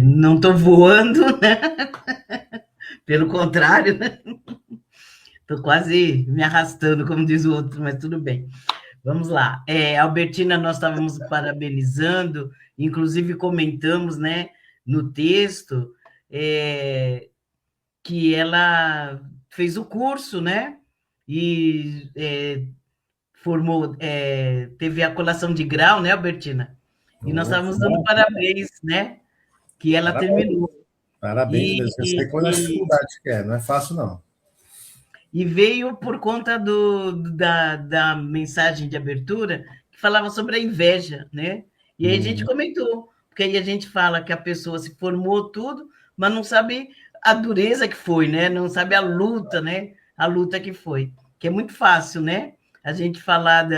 não estou voando, né? Pelo contrário, estou quase me arrastando, como diz o outro, mas tudo bem. Vamos lá. Albertina, nós estávamos parabenizando, inclusive comentamos, né, no texto, que ela fez o curso, né? E formou, teve a colação de grau, né, Albertina? E nós estávamos dando parabéns, né? Que ela terminou. Parabéns mesmo. Eu sei qual é a dificuldade que é, não é fácil, não. E veio por conta da mensagem de abertura que falava sobre a inveja, né? E aí a gente comentou, porque aí a gente fala que a pessoa se formou tudo, mas não sabe a dureza que foi, né? Não sabe a luta, né? A luta que foi. Que é muito fácil, né? A gente falar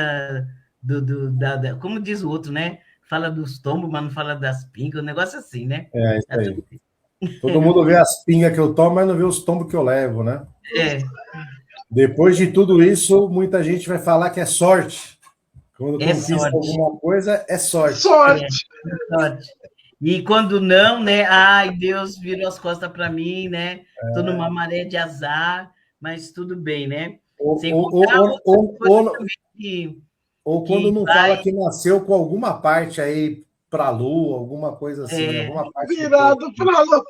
como diz o outro, né? Fala dos tombos, mas não fala das pingas, um negócio assim, né? É isso aí. Todo mundo vê as pingas que eu tomo, mas não vê os tombos que eu levo, né? Depois de tudo isso, muita gente vai falar que é sorte. Quando conquista sorte. Alguma coisa, é sorte. Sorte! Sorte. E quando não, né? Ai, Deus virou as costas para mim, né? Estou numa maré de azar, mas tudo bem, né? Ou quando não fala que nasceu com alguma parte aí para a lua, alguma coisa assim, alguma parte virado para a lua.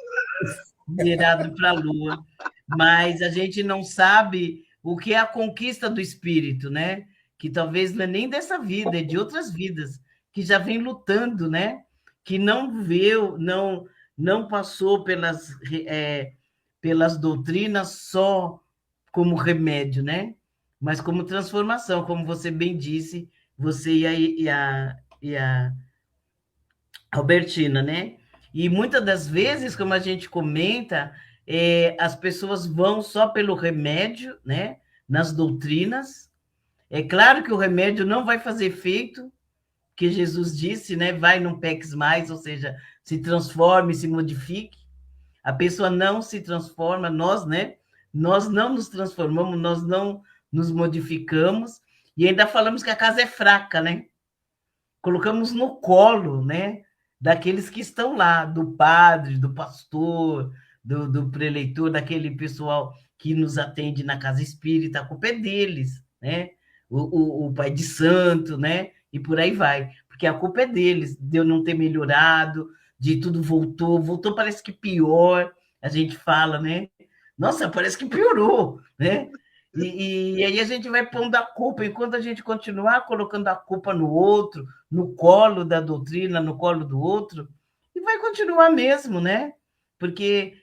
Virado para a lua. Mas a gente não sabe o que é a conquista do espírito, né? Que talvez não é nem dessa vida, é de outras vidas, que já vem lutando, né? Que não viu, não passou pelas doutrinas só como remédio, né? Mas como transformação, como você bem disse, você e a Albertina, né? E muitas das vezes, como a gente comenta, as pessoas vão só pelo remédio, né? Nas doutrinas. É claro que o remédio não vai fazer efeito, que Jesus disse, né? Vai, não peques mais, ou seja, se transforme, se modifique. A pessoa não se transforma, nós, né? Nós não nos transformamos, nós não nos modificamos, e ainda falamos que a casa é fraca, né? Colocamos no colo, né? Daqueles que estão lá, do padre, do pastor, do preleitor, daquele pessoal que nos atende na casa espírita, a culpa é deles, né? O pai de santo, né? E por aí vai, porque a culpa é deles, de eu não ter melhorado, de tudo voltou, parece que pior, a gente fala, né? Nossa, parece que piorou, né? E aí a gente vai pondo a culpa, enquanto a gente continuar colocando a culpa no outro, no colo da doutrina, no colo do outro, e vai continuar mesmo, né? Porque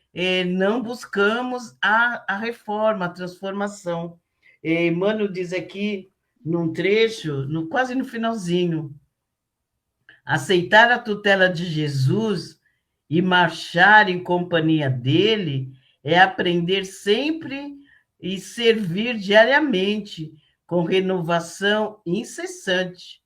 não buscamos a reforma, a transformação. Emmanuel diz aqui, num trecho, quase no finalzinho, aceitar a tutela de Jesus e marchar em companhia dele é aprender sempre e servir diariamente com renovação incessante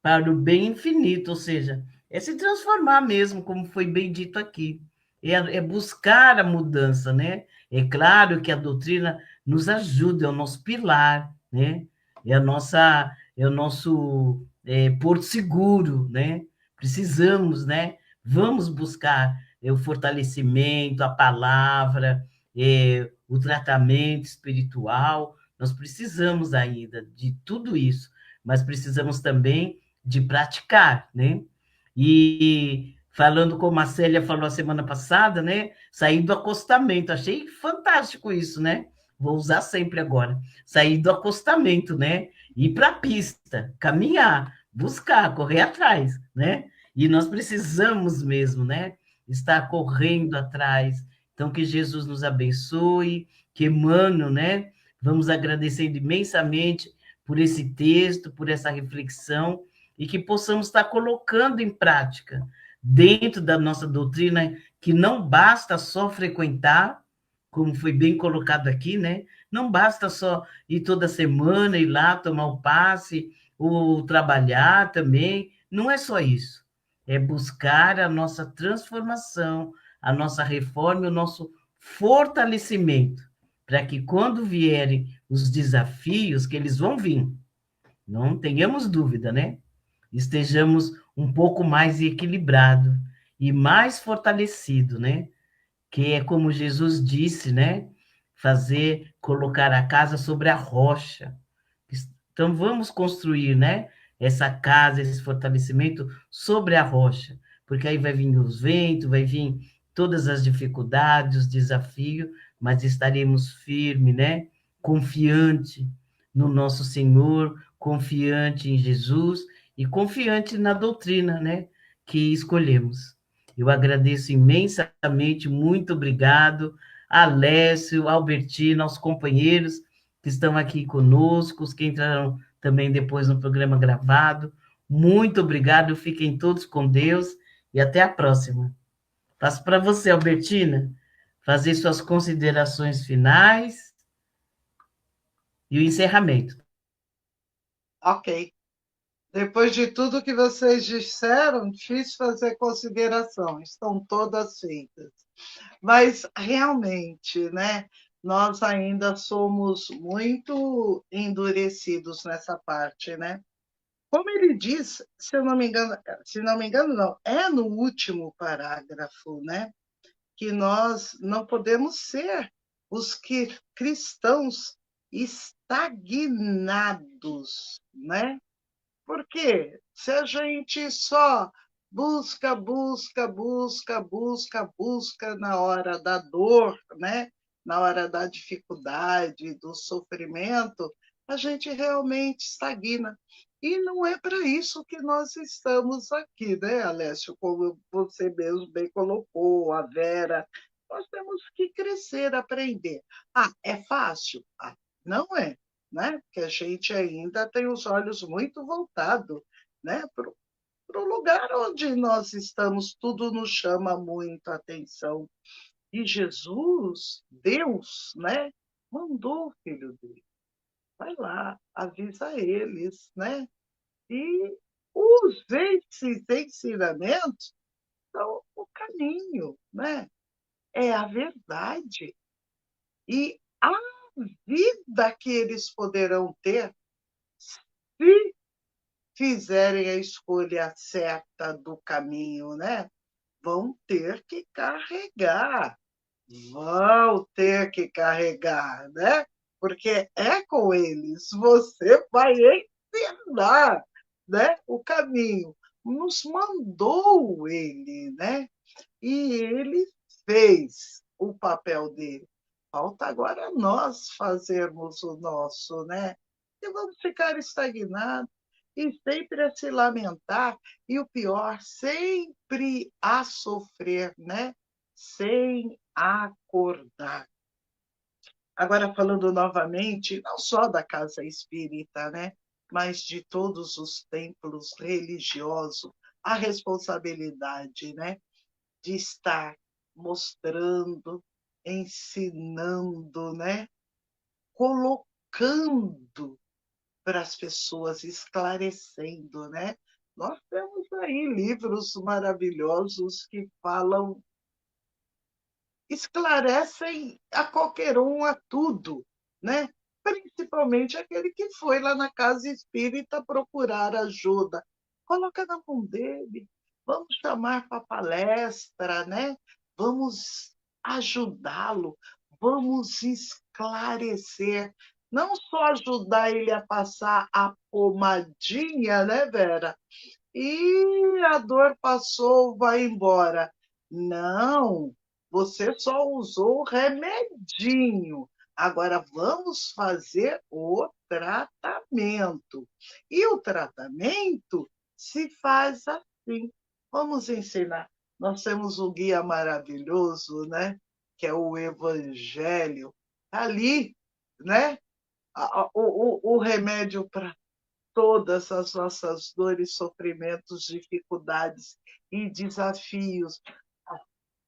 para o bem infinito, ou seja, é se transformar mesmo, como foi bem dito aqui, é buscar a mudança, né? É claro que a doutrina nos ajuda, é o nosso pilar, né? É o nosso porto seguro, né? Precisamos, né? Vamos buscar o fortalecimento, a palavra, o tratamento espiritual. Nós precisamos ainda de tudo isso, mas precisamos também de praticar, né? E falando como a Célia falou a semana passada, né? Sair do acostamento, achei fantástico isso, né? Vou usar sempre agora. Sair do acostamento, né? Ir para a pista, caminhar, buscar, correr atrás, né? E nós precisamos mesmo, né? Estar correndo atrás. Então, que Jesus nos abençoe, que Emmanuel, né? Vamos agradecendo imensamente por esse texto, por essa reflexão, e que possamos estar colocando em prática dentro da nossa doutrina, que não basta só frequentar, como foi bem colocado aqui, né? Não basta só ir toda semana, ir lá tomar o passe, ou trabalhar também. Não é só isso. É buscar a nossa transformação, a nossa reforma, o nosso fortalecimento, para que quando vierem os desafios, que eles vão vir, não tenhamos dúvida, né? Estejamos um pouco mais equilibrado e mais fortalecido, né? Que é como Jesus disse, né? Fazer, colocar a casa sobre a rocha. Então vamos construir, né? Essa casa, esse fortalecimento sobre a rocha, porque aí vai vir os ventos, vai vir todas as dificuldades, os desafios, mas estaremos firmes, né? Confiante no nosso Senhor, confiante em Jesus e confiante na doutrina, né? Que escolhemos. Eu agradeço imensamente, muito obrigado, Alessio, Albertina, aos companheiros que estão aqui conosco, os que entraram também depois no programa gravado. Muito obrigado, fiquem todos com Deus e até a próxima. Passo para você, Albertina, fazer suas considerações finais e o encerramento. Ok. Depois de tudo que vocês disseram, difícil fazer consideração, estão todas feitas. Mas, realmente, né, nós ainda somos muito endurecidos nessa parte, né? Como ele diz, se não me engano, não, é no último parágrafo, né, que nós não podemos ser os cristãos estagnados, né? Porque se a gente só busca na hora da dor, né? Na hora da dificuldade, do sofrimento, a gente realmente estagna. E não é para isso que nós estamos aqui, né, Alessio? Como você mesmo bem colocou, a Vera, nós temos que crescer, aprender. Ah, é fácil? Ah, não é, né? Porque a gente ainda tem os olhos muito voltados, né, para o lugar onde nós estamos, tudo nos chama muito a atenção. E Jesus, Deus, né, mandou o filho dele. Vai lá, avisa eles, né? E esses ensinamentos são o caminho, né? É a verdade. E a vida que eles poderão ter se fizerem a escolha certa do caminho, né? Vão ter que carregar, né? Porque é com eles, você vai ensinar, né? O caminho. Nos mandou ele, né? E ele fez o papel dele. Falta agora nós fazermos o nosso, né? E vamos ficar estagnados e sempre a se lamentar, e o pior, sempre a sofrer, né? Sem acordar. Agora, falando novamente, não só da casa espírita, né? Mas de todos os templos religiosos, a responsabilidade, né? De estar mostrando, ensinando, né? Colocando para as pessoas, esclarecendo, né? Nós temos aí livros maravilhosos que falam, esclarecem a qualquer um a tudo, né? Principalmente aquele que foi lá na casa espírita procurar ajuda. Coloca na mão dele, vamos chamar para palestra, né? Vamos ajudá-lo, vamos esclarecer, não só ajudar ele a passar a pomadinha, né, Vera? E a dor passou, vai embora. Não, você só usou o remedinho. Agora vamos fazer o tratamento. E o tratamento se faz assim. Vamos ensinar. Nós temos um guia maravilhoso, né? Que é o Evangelho. Ali, né? O remédio para todas as nossas dores, sofrimentos, dificuldades e desafios.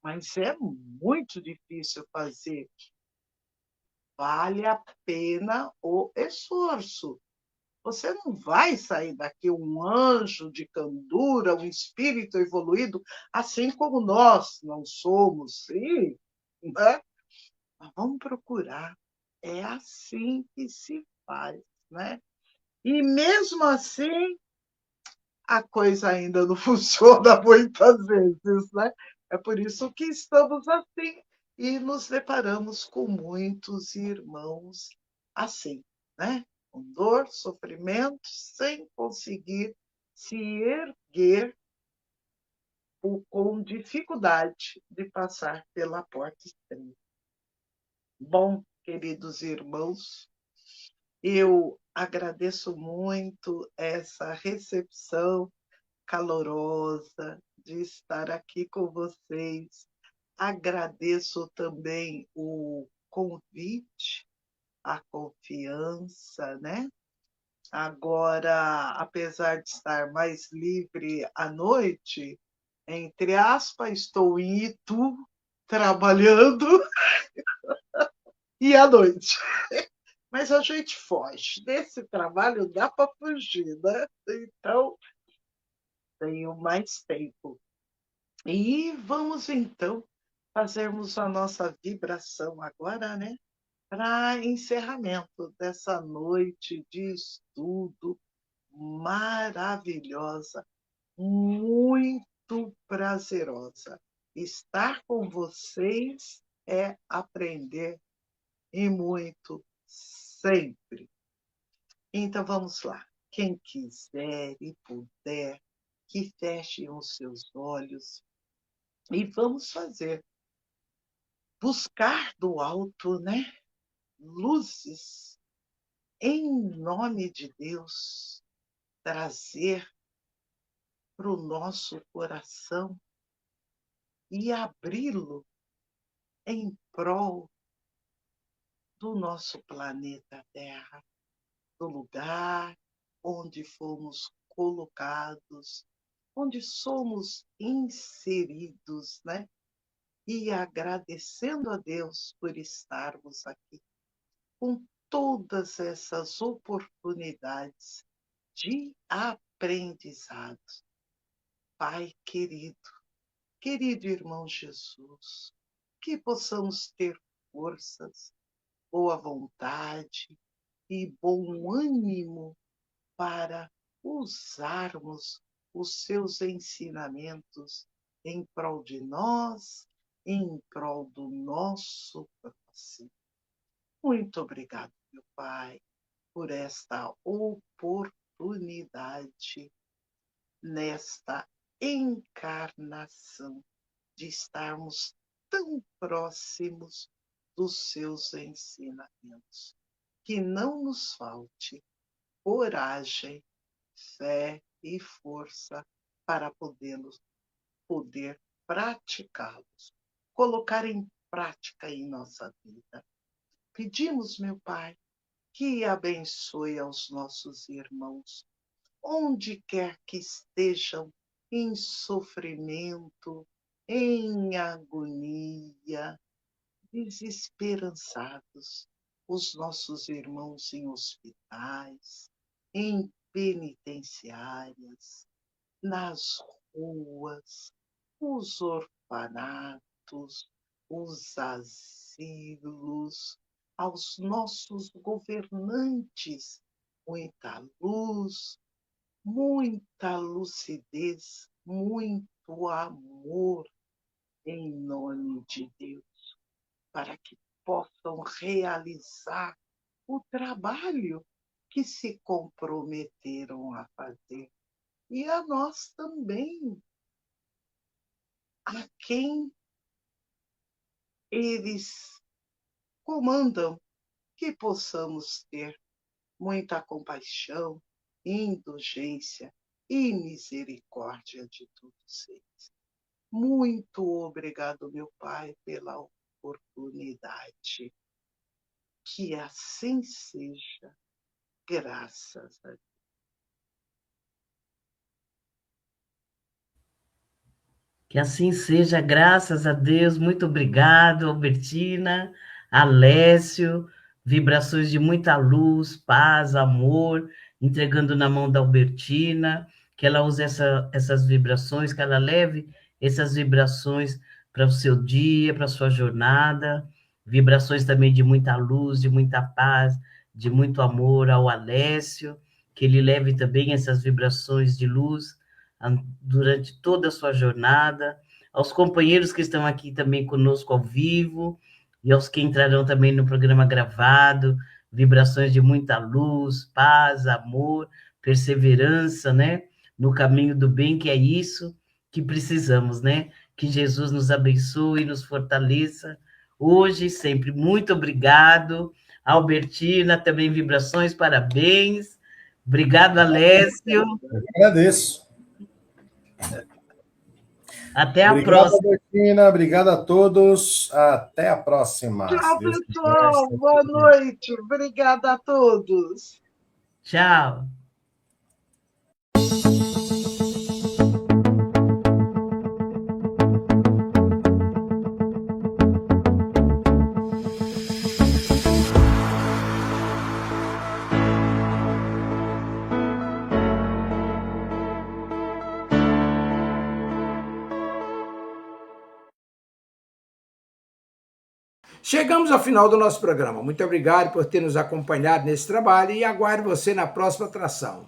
Mas é muito difícil fazer. Vale a pena o esforço. Você não vai sair daqui um anjo de candura, um espírito evoluído, assim como nós não somos, sim, né? Mas vamos procurar. É assim que se faz, né? E mesmo assim, a coisa ainda não funciona muitas vezes, né? É por isso que estamos assim e nos deparamos com muitos irmãos assim, né? Com dor, sofrimento, sem conseguir se erguer ou com dificuldade de passar pela porta estreita. Bom, queridos irmãos, eu agradeço muito essa recepção calorosa de estar aqui com vocês. Agradeço também o convite, a confiança, né? Agora, apesar de estar mais livre à noite, entre aspas, estou em Itu trabalhando e à noite. Mas a gente foge. Desse trabalho dá para fugir, né? Então, tenho mais tempo. E vamos então fazermos a nossa vibração agora, né? Para encerramento dessa noite de estudo maravilhosa, muito prazerosa. Estar com vocês é aprender e muito sempre. Então vamos lá. Quem quiser e puder, que fechem os seus olhos e vamos fazer. Buscar do alto, né? Luzes em nome de Deus, trazer para o nosso coração e abri-lo em prol do nosso planeta Terra, do lugar onde fomos colocados, onde somos inseridos, né? E agradecendo a Deus por estarmos aqui, com todas essas oportunidades de aprendizado. Pai querido, querido irmão Jesus, que possamos ter forças, boa vontade e bom ânimo para usarmos os seus ensinamentos em prol de nós, em prol do nosso próximo. Muito obrigado, meu Pai, por esta oportunidade, nesta encarnação, de estarmos tão próximos dos seus ensinamentos. Que não nos falte coragem, fé e força para poder praticá-los, colocar em prática em nossa vida. Pedimos, meu Pai, que abençoe aos nossos irmãos, onde quer que estejam, em sofrimento, em agonia, desesperançados, os nossos irmãos em hospitais, em penitenciárias, nas ruas, os orfanatos, os asilos, aos nossos governantes, muita luz, muita lucidez, muito amor em nome de Deus, para que possam realizar o trabalho que se comprometeram a fazer. E a nós também, a quem eles comandam, que possamos ter muita compaixão, indulgência e misericórdia de todos eles. Muito obrigado, meu Pai, pela oportunidade. Que assim seja, graças a Deus. Que assim seja, graças a Deus. Muito obrigado, Albertina, Alessio, vibrações de muita luz, paz, amor, entregando na mão da Albertina, que ela use essas vibrações, que ela leve essas vibrações para o seu dia, para a sua jornada, vibrações também de muita luz, de muita paz, de muito amor ao Alessio, que ele leve também essas vibrações de luz durante toda a sua jornada, aos companheiros que estão aqui também conosco ao vivo, e aos que entrarão também no programa gravado, vibrações de muita luz, paz, amor, perseverança, né? No caminho do bem, que é isso que precisamos, né? Que Jesus nos abençoe e nos fortaleça hoje e sempre. Muito obrigado. Albertina, também vibrações, parabéns. Obrigado, Alessio. Eu agradeço. Até a Obrigado, próxima. Albertina. Obrigado a todos. Até a próxima. Tchau, Se Deus quiser. pessoal. Boa noite. Obrigada a todos. Tchau. Chegamos ao final do nosso programa. Muito obrigado por ter nos acompanhado nesse trabalho e aguardo você na próxima atração.